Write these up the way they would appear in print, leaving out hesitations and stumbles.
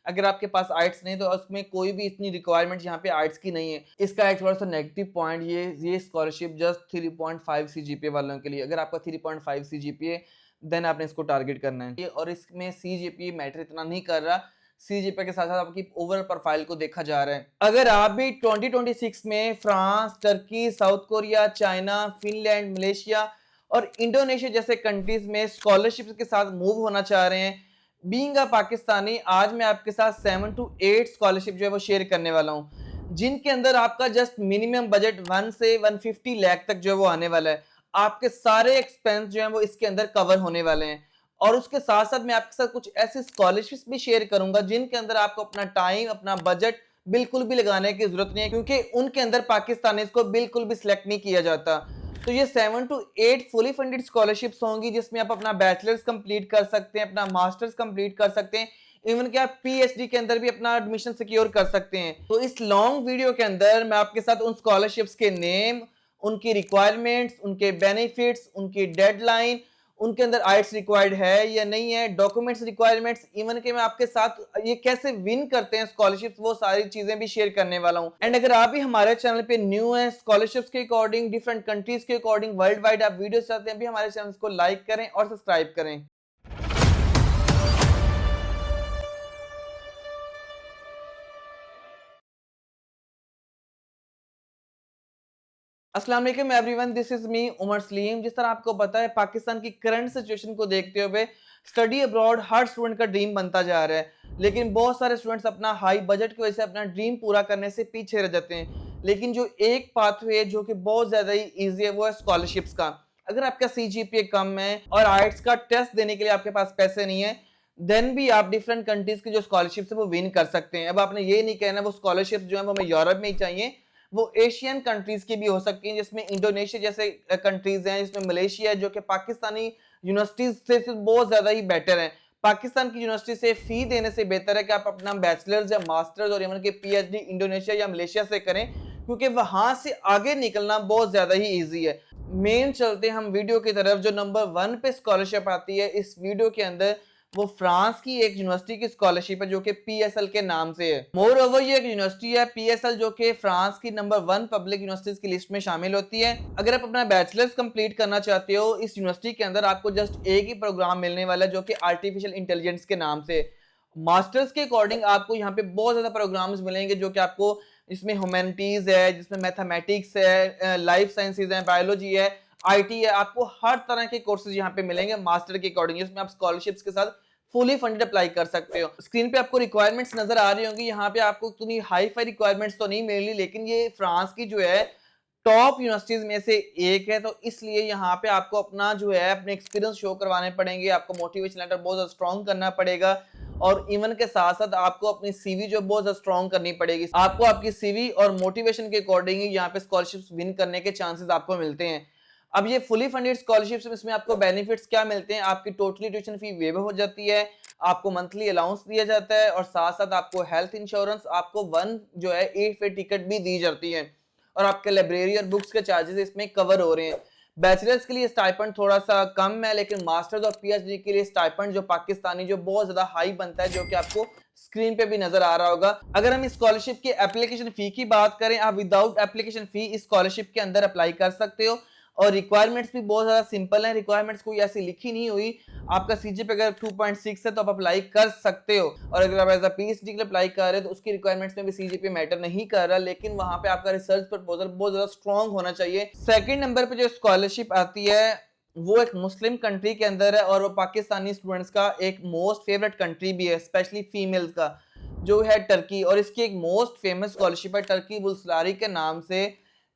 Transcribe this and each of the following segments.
अगर आपके पास आइट्स नहीं तो उसमें कोई भी इतनी रिक्वायरमेंट यहाँ पे आइट्स की नहीं है। इसका एक थोड़ा सा नेगेटिव पॉइंट ये स्कॉलरशिप जस्ट 3.5 सीजीपीए वालों के लिए। अगर आपका 3.5 सीजीपीए देन आपने इसको टारगेट करना है और इसमें सीजीपीए मैटर इतना नहीं कर रहा। सीजीपीए के साथ साथ आपकी ओवरऑल प्रोफाइल को देखा जा रहा है। अगर आप भी 2026 में France, Turkey, south Korea, China, Finland, Malaysia और इंडोनेशिया जैसे कंट्रीज में स्कॉलरशिप के साथ मूव होना चाह रहे हैं, बीइंग अ पाकिस्तानी, आज मैं आपके साथ 7 to 8 स्कॉलरशिप जो है वो शेयर करने वाला हूं, जिनके अंदर आपका जस्ट मिनिमम बजट 1 से 150 लाख तक जो है वो आने वाला है। आपके सारे एक्सपेंस जो है वो इसके अंदर कवर होने वाले हैं। और उसके साथ साथ मैं आपके साथ कुछ ऐसे स्कॉलरशिप्स भी शेयर करूंगा जिनके अंदर आपको अपना टाइम, अपना बजट बिल्कुल भी लगाने की जरूरत नहीं है, क्योंकि उनके अंदर पाकिस्तानी को बिल्कुल भी सिलेक्ट नहीं किया जाता। तो ये 7 to 8 फुली फंडेड स्कॉलरशिप्स होंगी जिसमें आप अपना बैचलर्स कंप्लीट कर सकते हैं, अपना मास्टर्स कंप्लीट कर सकते हैं, इवन कि आप पीएचडी के अंदर भी अपना एडमिशन सिक्योर कर सकते हैं। तो इस लॉन्ग वीडियो के अंदर मैं आपके साथ उन स्कॉलरशिप्स के नेम, उनकी रिक्वायरमेंट्स, उनके बेनिफिट्स, उनकी डेडलाइन, उनके अंदर आइट्स रिक्वायर्ड है या नहीं है, डॉक्यूमेंट्स रिक्वायरमेंट्स, इवन के मैं आपके साथ ये कैसे विन करते हैं स्कॉलरशिप्स, वो सारी चीजें भी शेयर करने वाला हूं। एंड अगर आप भी हमारे चैनल पे न्यू है, स्कॉलरशिप्स के अकॉर्डिंग, डिफरेंट कंट्रीज के अकॉर्डिंग, वर्ल्ड वाइड आप वीडियो चाहते हैं, भी हमारे चैनल को लाइक करें और सब्सक्राइब करें। अस्सलाम वालेकुम everyone, this is me Umar Salim. जिस तरह आपको पता है पाकिस्तान की करंट सिचुएशन को देखते हुए स्टडी अब्रॉड हर स्टूडेंट का ड्रीम बनता जा रहा है, लेकिन बहुत सारे स्टूडेंट्स अपना हाई बजट की वजह से अपना ड्रीम पूरा करने से पीछे रह जाते हैं। लेकिन जो एक पाथवे है जो कि बहुत ज़्यादा ही ईजी है वो है स्कॉलरशिप्स का। अगर आपका सीजीपीए कम है और आइट्स का टेस्ट देने के लिए आपके पास पैसे नहीं है, देन भी आप डिफरेंट कंट्रीज की जो स्कॉलरशिप्स है वो विन कर सकते हैं। अब आपने ये नहीं कहना वो स्कॉलरशिप जो है वो हमें यूरोप में ही चाहिए, वो एशियन कंट्रीज की भी हो सकती हैं, जिसमें इंडोनेशिया जैसे कंट्रीज हैं, जिसमें मलेशिया है, जो कि पाकिस्तानी यूनिवर्सिटीज से बहुत ज्यादा ही बेटर है। पाकिस्तान की यूनिवर्सिटी से फी देने से बेहतर है कि आप अपना बैचलर्स या मास्टर्स और इवन के पीएचडी इंडोनेशिया या मलेशिया से करें, क्योंकि वहां से आगे निकलना बहुत ज्यादा ही ईजी है। मेन चलते हम वीडियो की तरफ। जो नंबर 1 पे स्कॉलरशिप आती है इस वीडियो के अंदर, वो फ्रांस की एक यूनिवर्सिटी की स्कॉलरशिप है जो कि पीएसएल के नाम से है। मोर ओवर ये एक यूनिवर्सिटी है पीएसएल जो कि फ्रांस की नंबर 1 पब्लिक यूनिवर्सिटीज की लिस्ट में शामिल होती है। अगर आप अपना बैचलर्स कंप्लीट करना चाहते हो, इस यूनिवर्सिटी के अंदर आपको जस्ट एक ही प्रोग्राम मिलने वाला है जो कि आर्टिफिशियल इंटेलिजेंस के नाम से। मास्टर्स के अकॉर्डिंग आपको यहाँ पे बहुत ज्यादा प्रोग्राम्स मिलेंगे जो कि आपको इसमें ह्यूमैनिटीज है, जिसमें मैथमेटिक्स है, लाइफ साइंसेज है, बायोलॉजी है, आईटी है, आपको हर तरह के कोर्सेज यहाँ पे मिलेंगे मास्टर के अकॉर्डिंग, जिसमें आप स्कॉलरशिप्स के साथ फुली फंडेड अप्लाई कर सकते हो। स्क्रीन पे आपको रिक्वायरमेंट्स नजर आ रही होंगी। यहाँ पे आपको इतनी हाई फाई रिक्वायरमेंट्स तो नहीं मिली, लेकिन ये फ्रांस की जो है टॉप यूनिवर्सिटीज में से एक है, तो इसलिए यहाँ पे आपको अपना जो है अपने एक्सपीरियंस शो करवाने पड़ेंगे, आपको मोटिवेशन लेटर बहुत ज्यादा स्ट्रॉन्ग करना पड़ेगा, और इवन के साथ साथ आपको अपनी सीवी जो बहुत ज्यादा स्ट्रॉन्ग करनी पड़ेगी। आपको आपकी सीवी और मोटिवेशन के अकॉर्डिंग ही यहाँ पे स्कॉलरशिप्स विन करने के चांसेस आपको मिलते हैं। अब ये फुली फंडेड स्कॉलरशिप्स, इसमें आपको बेनिफिट्स क्या मिलते हैं? आपकी टोटली ट्यूशन फी वेव हो जाती है, आपको मंथली अलाउंस दिया जाता है, और साथ साथ आपको हेल्थ इंश्योरेंस, आपको वन जो है 8 फे टिकट भी दी जाती है, और आपके लाइब्रेरी और बुक्स के चार्जेस इसमें कवर हो रहे हैं। बैचलर्स के लिए स्टाइपेंड थोड़ा सा कम है, लेकिन मास्टर्स और पीएचडी के लिए स्टाइपेंड जो पाकिस्तानी जो बहुत ज्यादा हाई बनता है, जो कि आपको स्क्रीन पे भी नजर आ रहा होगा। अगर हम इस स्कॉलरशिप की एप्लीकेशन फी की बात करें, आप विदाउट एप्लीकेशन फी इस स्कॉलरशिप के अंदर अप्लाई कर सकते हो, और रिक्वायरमेंट्स भी बहुत ज्यादा सिंपल है। रिक्वायरमेंट्स कोई ऐसी लिखी नहीं हुई। आपका सीजीपीए अगर 2.6 है तो आप अप्लाई कर सकते हो, और अगर आप एज अ पीएचडी के लिए अप्लाई कर रहे हो तो उसकी रिक्वायरमेंट्स में भी सीजीपीए मैटर नहीं कर रहा, लेकिन वहां पे आपका रिसर्च प्रपोजल बहुत ज्यादा स्ट्रॉन्ग होना चाहिए। सेकंड नंबर पे जो स्कॉलरशिप आती है वो एक मुस्लिम कंट्री के अंदर है, और वो पाकिस्तानी स्टूडेंट्स का एक मोस्ट फेवरेट कंट्री भी है, स्पेशली फीमेल्स का, जो है टर्की। और इसकी एक मोस्ट फेमस स्कॉलरशिप है टर्की बुल्सलारी के नाम से,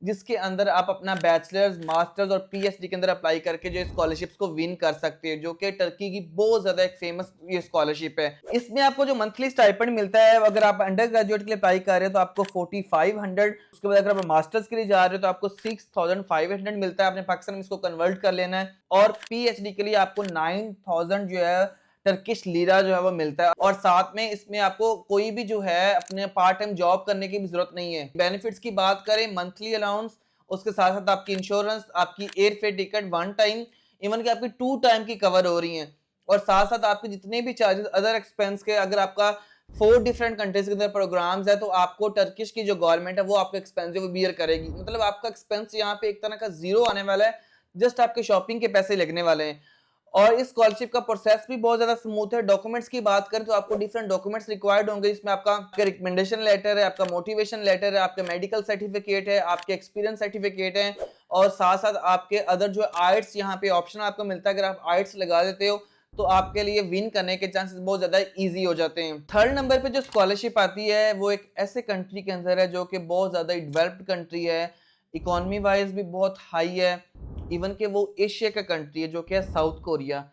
जिसके अंदर आप अपना बैचलर्स, मास्टर्स और पीएचडी के अंदर अप्लाई करके जो स्कॉलरशिप्स को विन कर सकते हैं, जो कि टर्की की बहुत ज्यादा एक फेमस ये स्कॉलरशिप है। इसमें आपको जो मंथली स्टाइपेंड मिलता है, अगर आप अंडर ग्रेजुएट के लिए अप्लाई कर रहे हो तो आपको 4500, उसके बाद अगर आप मास्टर्स के लिए जा रहे हो तो आपको 6500 मिलता है। आपने पाकिस्तान में इसको कन्वर्ट कर लेना है, और पीएचडी के लिए आपको 9000 जो है टर्किश लीरा जो है वो मिलता है, और साथ में इसमें आपको कोई भी जो है अपने पार्ट टाइम जॉब करने की भी जरूरत नहीं है। बेनिफिट्स की बात करें, मंथली अलाउंस, उसके साथ साथ आपकी इंश्योरेंस, आपकी air fare ticket 1 time, even कि आपकी 2 टाइम की कवर हो रही है, और साथ साथ आपके जितने भी चार्जेस अदर एक्सपेंस के, अगर आपका 4 डिफरेंट कंट्रीज के अंदर प्रोग्राम्स है, तो आपको टर्किश की जो गवर्नमेंट है वो आपको एक्सपेंस वो बियर करेगी, मतलब आपका एक्सपेंस यहाँ पे एक तरह का जीरो आने वाला है, जस्ट आपके शॉपिंग के पैसे लगने वाले हैं। और इस स्कॉलरशिप का प्रोसेस भी बहुत ज्यादा स्मूथ है। डॉक्यूमेंट्स की बात करें तो आपको डिफरेंट डॉक्यूमेंट्स रिक्वायर्ड होंगे, इसमें आपका रिकमेंडेशन लेटर है, आपका मोटिवेशन लेटर है, आपका मेडिकल सर्टिफिकेट है, आपके एक्सपीरियंस सर्टिफिकेट है, और साथ साथ आपके अदर जो आइट्स यहाँ पे ऑप्शन आपको मिलता है, अगर आप आइट्स लगा देते हो तो आपके लिए विन करने के चांसेस बहुत ज्यादा इजी हो जाते हैं। थर्ड नंबर पे जो स्कॉलरशिप आती है वो एक ऐसे कंट्री के अंदर है जो कि बहुत ज्यादा डेवलप्ड कंट्री है, इकोनॉमी वाइज भी बहुत हाई है, इवन के वो एशिया का कंट्री है जो कि है साउथ कोरिया।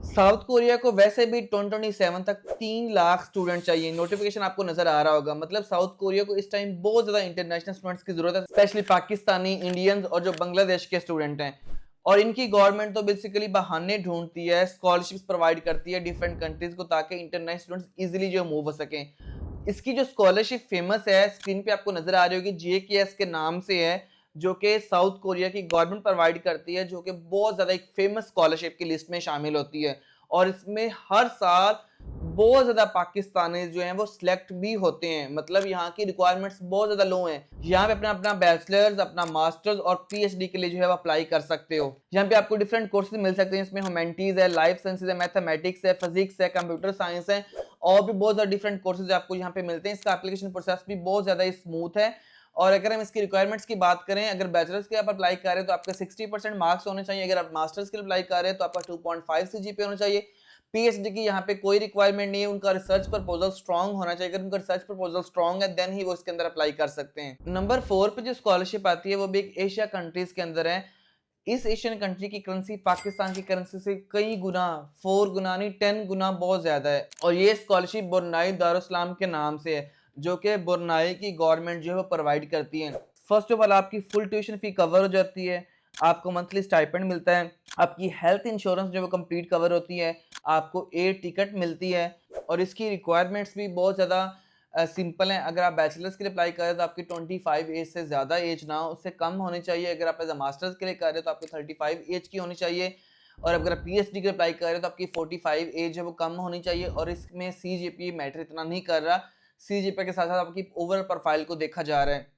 साउथ कोरिया को वैसे भी 2027 तक 3 लाख स्टूडेंट चाहिए, नोटिफिकेशन आपको नजर आ रहा होगा, मतलब साउथ कोरिया को इस टाइम बहुत ज्यादा इंटरनेशनल स्टूडेंट्स की जरूरत है, स्पेशली पाकिस्तानी, इंडियंस और जो बांग्लादेश के स्टूडेंट हैं। और इनकी गवर्नमेंट तो बेसिकली बहाने ढूंढती है, स्कॉलरशिप्स प्रोवाइड करती है डिफरेंट कंट्रीज को ताकि इंटरनेशनल स्टूडेंट्स इजीली जो मूव हो सकें। इसकी जो स्कॉलरशिप फेमस है, स्क्रीन पे आपको नजर आ रही होगी, JKS के नाम से है, जो कि साउथ कोरिया की गवर्नमेंट प्रोवाइड करती है, जो कि बहुत ज्यादा एक फेमस स्कॉलरशिप की लिस्ट में शामिल होती है। और इसमें हर साल बहुत ज्यादा पाकिस्तानी जो हैं वो सिलेक्ट भी होते हैं, मतलब यहाँ की रिक्वायरमेंट्स बहुत ज्यादा लो हैं। यहाँ पे अपना अपना बैचलर्स, अपना मास्टर्स और PhD के लिए जो है वो अप्लाई कर सकते हो। यहाँ पे आपको डिफरेंट कोर्सेज मिल सकते हैं, इसमें ह्यूमैनिटीज है, लाइफ साइंसेज है, मैथमेटिक्स है, फिजिक्स है, कंप्यूटर साइंस है, और भी बहुत ज्यादा डिफरेंट कोर्सेज आपको यहाँ पे मिलते हैं। इसका एप्लीकेशन प्रोसेस भी बहुत ज्यादा स्मूथ है। और अगर हम इसकी रिक्वायरमेंट्स की बात करें, अगर बैचलर्स के आप अप्लाई कर रहे हैं तो आपके 60% मार्क्स होने चाहिए, अगर आप मास्टर्स के लिए अप्लाई कर रहे हैं तो आपका 2.5 CGPA होना चाहिए। PhD की यहाँ पे कोई रिक्वायरमेंट नहीं है, उनका रिसर्च प्रपोजल स्ट्रांग होना चाहिए, अगर उनका रिसर्च प्रपोजल स्ट्रांग है देन ही वो इसके अंदर अप्लाई कर सकते हैं। नंबर 4 पे जो स्कॉलरशिप आती है वो भी एक एशिया कंट्रीज के अंदर है। इस एशियन कंट्री की करेंसी पाकिस्तान की करेंसी से कई गुना, 4 गुना नहीं 10 गुना बहुत ज्यादा है, और ये स्कॉलरशिप बुरनाई दारुस्सलाम के नाम से है, जो कि बुरनाई की गवर्नमेंट जो है वो प्रोवाइड करती है। फर्स्ट ऑफ ऑल आपकी फुल ट्यूशन फी कवर हो जाती है, आपको मंथली स्टाइपेंड मिलता है, आपकी हेल्थ इंश्योरेंस जो है वो कंप्लीट कवर होती है, आपको एयर टिकट मिलती है, और इसकी रिक्वायरमेंट्स भी बहुत ज़्यादा सिंपल है। अगर आप बैचलर्स के लिए अप्लाई करें तो आपकी 25 एज से ज़्यादा एज ना हो, उससे कम होनी चाहिए। अगर आप एज अ मास्टर्स के लिए कर रहे हो तो आपकी 35 एज की होनी चाहिए, और अगर आप PhD के लिए अप्लाई कर रहे हो तो आपकी 45 एज है वो कम होनी चाहिए। और इसमें CGPA मैटर इतना नहीं कर रहा, CGPA के साथ साथ आपकी ओवरऑल प्रोफाइल को देखा जा रहा है।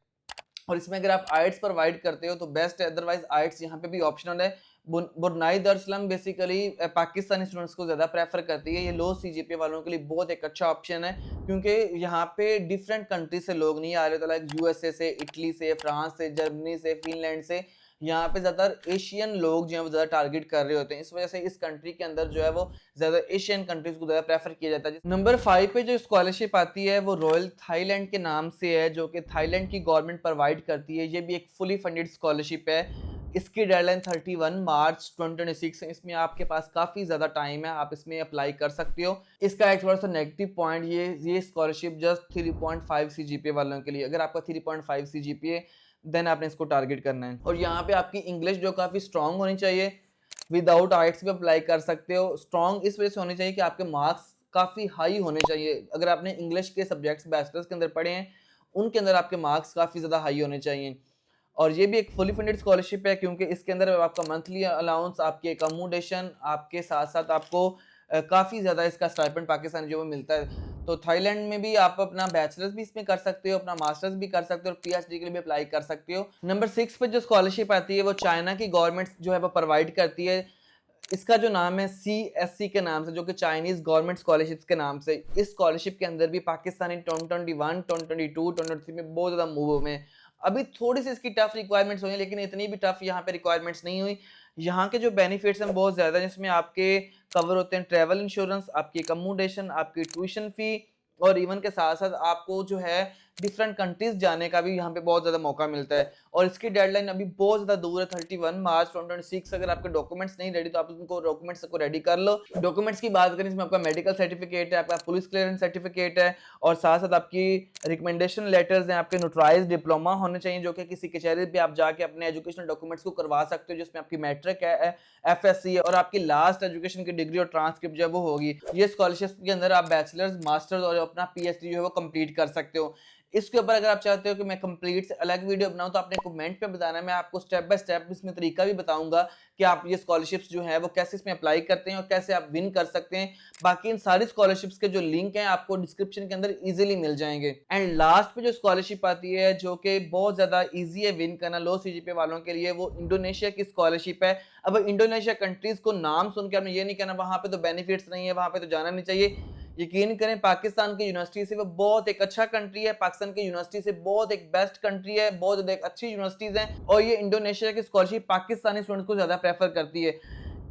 और इसमें अगर आप आइट्स प्रोवाइड करते हो तो बेस्ट है, अदरवाइज आइट्स यहाँ पे भी ऑप्शनल है। बुरनाई दारुस्सलाम बेसिकली पाकिस्तानी स्टूडेंट्स को ज़्यादा प्रेफर करती है, ये लो CGPA वालों के लिए बहुत एक अच्छा ऑप्शन है, क्योंकि यहाँ पे डिफरेंट कंट्री से लोग नहीं आ रहे, तो लाइक USA से, इटली से, फ्रांस से, जर्मनी से, फिनलैंड से, यहाँ पे ज़्यादातर एशियन लोग जो है वो ज़्यादा टारगेट कर रहे होते हैं, इस वजह से इस कंट्री के अंदर जो है वो ज़्यादा एशियन कंट्रीज को ज़्यादा प्रेफर किया जाता है। नंबर 5 पे जो स्कॉलरशिप आती है वो रॉयल थाईलैंड के नाम से है, जो कि थाईलैंड की गवर्नमेंट प्रोवाइड करती है। ये भी एक फुली फंडेड स्कॉलरशिप है। इसकी डेडलाइन 31 मार्च 2026 है, इसमें आपके पास काफ़ी ज़्यादा टाइम है, आप इसमें अप्लाई कर सकते हो। इसका एक थोड़ा सा नेगेटिव पॉइंट ये स्कॉलरशिप जस्ट 3.5 CGPA वालों के लिए, अगर आपका 3.5 CGPA देन आपने इसको टारगेट करना है। और यहाँ पे आपकी इंग्लिश जो काफ़ी स्ट्रांग होनी चाहिए, विदाउट आइट्स भी अप्लाई कर सकते हो। स्ट्रांग इस वजह से होनी चाहिए कि आपके मार्क्स काफ़ी हाई होने चाहिए, अगर आपने इंग्लिश के सब्जेक्ट्स बैचलर्स के अंदर पढ़े हैं उनके अंदर आपके मार्क्स काफ़ी ज़्यादा हाई होने चाहिए। और ये भी एक फुली फंडेड स्कॉलरशिप है, क्योंकि इसके अंदर आपका मंथली अलाउंस, आपके अकोमोडेशन, आपके साथ साथ आपको काफ़ी ज़्यादा इसका स्टाइपेंड पाकिस्तान जो मिलता है। तो थाईलैंड में भी आप अपना बैचलर्स भी इसमें कर सकते हो, अपना मास्टर्स भी कर सकते हो, और PhD के लिए भी अप्लाई कर सकते हो। नंबर 6 पे जो स्कॉलरशिप आती है वो चाइना की गवर्नमेंट जो है वो प्रोवाइड करती है। इसका जो नाम है CSC के नाम से, जो कि चाइनीज गवर्नमेंट स्कॉलरशिप्स के नाम से। इस स्कॉलरशिप के अंदर भी पाकिस्तानी 2021, 2022, 2023 में बहुत ज़्यादा मूव हुए हैं। अभी थोड़ी सी इसकी टफ रिक्वायरमेंट्स हुई हैं, लेकिन इतनी भी टफ यहाँ पे रिक्वायरमेंट्स नहीं हुई। यहाँ के जो बेनिफिट्स हैं बहुत ज़्यादा, जिसमें आपके कवर होते हैं ट्रैवल इंश्योरेंस, आपकी अकोमोडेशन, आपकी ट्यूशन फी, और इवन के साथ साथ आपको जो है डिफरेंट कंट्रीज जाने का भी यहाँ पे बहुत ज़्यादा मौका मिलता है। और इसकी डेडलाइन अभी बहुत ज़्यादा दूर है, 31 मार्च 2026। अगर आपके डॉक्यूमेंट्स नहीं रेडी तो आप उनको डॉक्यूमेंट्स को रेडी कर लो। डॉक्यूमेंट्स की बात करें, इसमें आपका मेडिकल सर्टिफिकेट है, आपका पुलिस क्लियरेंस सर्टिफिकेट है, और साथ साथ आपकी रिकमेंडेशन लेटर्स हैं, आपके नोटराइज डिप्लोमा होने चाहिए, जो कि किसी कचहरी पे आप जाके अपने एजुकेशनल डॉक्यूमेंट्स को करवा सकते हो, जिसमें आपकी मैट्रिक है, FSC है, और आपकी लास्ट एजुकेशन की डिग्री और ट्रांसक्रिप्ट जो है वो होगी। ये स्कॉलरशिप के अंदर आप बैचलर्स, मास्टर्स और अपना PhD जो है वो कंप्लीट कर सकते हो। इसके ऊपर अगर आप चाहते हो कि मैं कंप्लीट से अलग वीडियो बनाऊं तो आपने कमेंट में बताना है, मैं आपको स्टेप बाय स्टेप इसमें तरीका भी बताऊंगा कि आप ये स्कॉलरशिप्स जो है वो कैसे इसमें अप्लाई करते हैं और कैसे आप विन कर सकते हैं। बाकी इन सारी स्कॉलरशिप्स के जो लिंक हैं आपको डिस्क्रिप्शन के अंदर इजीली मिल जाएंगे। एंड लास्ट पे जो स्कॉलरशिप आती है जो कि बहुत ज्यादा इजी है विन करना लो सीजीपीए वालों के लिए, वो इंडोनेशिया की स्कॉलरशिप है। अब इंडोनेशिया कंट्रीज को नाम सुन के आपने ये नहीं कहना वहां पे तो बेनिफिट्स नहीं है, वहां पे तो जाना नहीं चाहिए। यकीन करें पाकिस्तान की यूनिवर्सिटी से वो बहुत एक अच्छा कंट्री है, पाकिस्तान की यूनिवर्सिटी से बहुत एक बेस्ट कंट्री है, बहुत ज्यादा एक अच्छी यूनिवर्सिटीज हैं और ये इंडोनेशिया की स्कॉलरशिप पाकिस्तानी स्टूडेंट्स को ज्यादा प्रेफर करती है।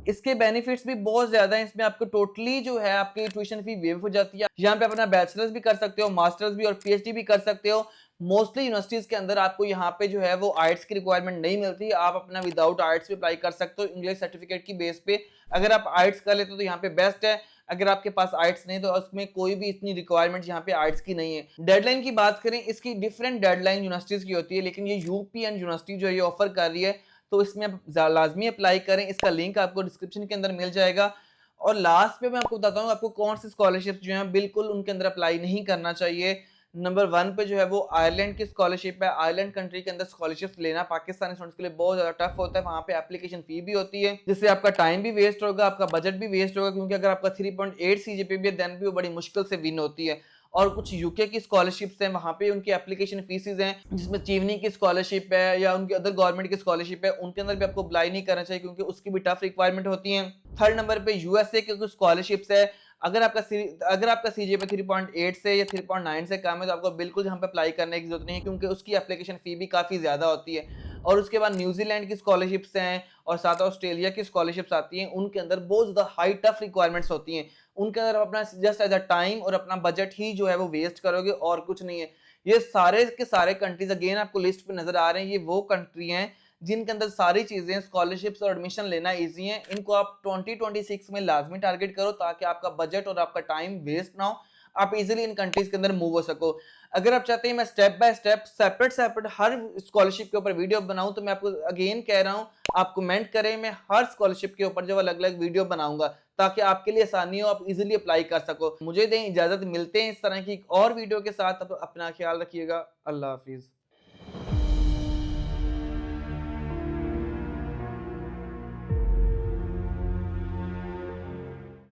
इसके बेनिफिट्स भी बहुत ज्यादा हैं, इसमें आपको टोटली जो है आपकी ट्यूशन फी वेव हो जाती है, यहाँ पे अपना बैचलर्स भी कर सकते हो, मास्टर्स भी और पीएचडी भी कर सकते हो। मोस्टली यूनिवर्सिटीज के अंदर आपको यहाँ पे जो है वो आर्ट्स की रिक्वायरमेंट नहीं मिलती, आप अपना विदाउट आर्ट्स भी अप्लाई कर सकते हो इंग्लिश सर्टिफिकेट की बेस पे। अगर आप आर्ट्स कर लेते हो तो यहाँ पे बेस्ट है, अगर आपके पास आर्ट्स नहीं तो उसमें कोई भी इतनी रिक्वायरमेंट यहाँ पे आर्ट्स की नहीं है। डेडलाइन की बात करें, इसकी डिफरेंट डेडलाइन यूनिवर्सिटीज की होती है, लेकिन ये यूपीएन यूनिवर्सिटी जो है ये ऑफर कर रही है तो इसमें आप लाजमी अप्लाई करें। इसका लिंक आपको डिस्क्रिप्शन के अंदर मिल जाएगा। और लास्ट पे मैं आपको बताता हूँ आपको कौन सी स्कॉलरशिप जो है बिल्कुल उनके अंदर अप्लाई नहीं करना चाहिए। नंबर 1 पे जो है वो आयरलैंड की स्कॉलरशिप है। आयरलैंड कंट्री के अंदर स्कॉलरशिप लेना पाकिस्तानी स्टूडेंट्स के लिए बहुत ज्यादा टफ होता है, वहां पे एप्लीकेशन फी भी होती है जिससे आपका टाइम भी वेस्ट होगा, आपका बजट भी वेस्ट होगा, क्योंकि अगर आपका 3.8 सीजीपीए भी है देन भी वो बड़ी मुश्किल से विन होती है। और कुछ यूके की स्कॉलरशिप्स हैं, वहां पे उनकी एप्लीकेशन फीसिस हैं, जिसमें चीवनी की स्कॉलरशिप है या उनकी अदर गवर्नमेंट की स्कॉलरशिप है, उनके अंदर भी आपको अप्लाई नहीं करना चाहिए क्योंकि उसकी भी टफ रिक्वायरमेंट होती है। थर्ड नंबर पे यूएसए की कुछ स्कॉलरशिप्स है। अगर आपका सीजीपीए 3.8 से या 3.9 से कम है तो आपको बिल्कुल यहाँ पे अप्लाई करने की जरूरत नहीं है क्योंकि उसकी एप्लीकेशन फी भी काफी ज्यादा होती है। और उसके बाद न्यूजीलैंड की स्कॉलरशिप्स हैं और साथ ऑस्ट्रेलिया की स्कॉलरशिप्स आती हैं, उनके अंदर बहुत ज्यादा हाई टफ रिक्वायरमेंट्स होती हैं। उनके अंदर आप अपना जस्ट एज अ टाइम और अपना बजट ही जो है वो वेस्ट करोगे और कुछ नहीं है। ये सारे के सारे कंट्रीज अगेन आपको लिस्ट पे नजर आ रहे हैं, ये वो कंट्री हैं जिनके अंदर सारी चीजें स्कॉलरशिप्स और एडमिशन लेना इजी है। इनको आप 2026 में लाजमी टारगेट करो ताकि आपका बजट और आपका टाइम वेस्ट ना हो, आप इजीली इन कंट्रीज के अंदर मूव हो सको। अगर आप चाहते हैं मैं step by step separate her scholarship के ऊपर वीडियो बनाऊं तो मैं आपको अगेन कह रहा हूं आप कमेंट करें, मैं हर स्कॉलरशिप के ऊपर जो अलग अलग वीडियो बनाऊंगा ताकि आपके लिए आसानी हो, आप इजीली अप्लाई कर सको। मुझे दें इजाजत, मिलते हैं इस तरह की और वीडियो के साथ। अपना ख्याल रखिएगा। अल्लाह हाफिज।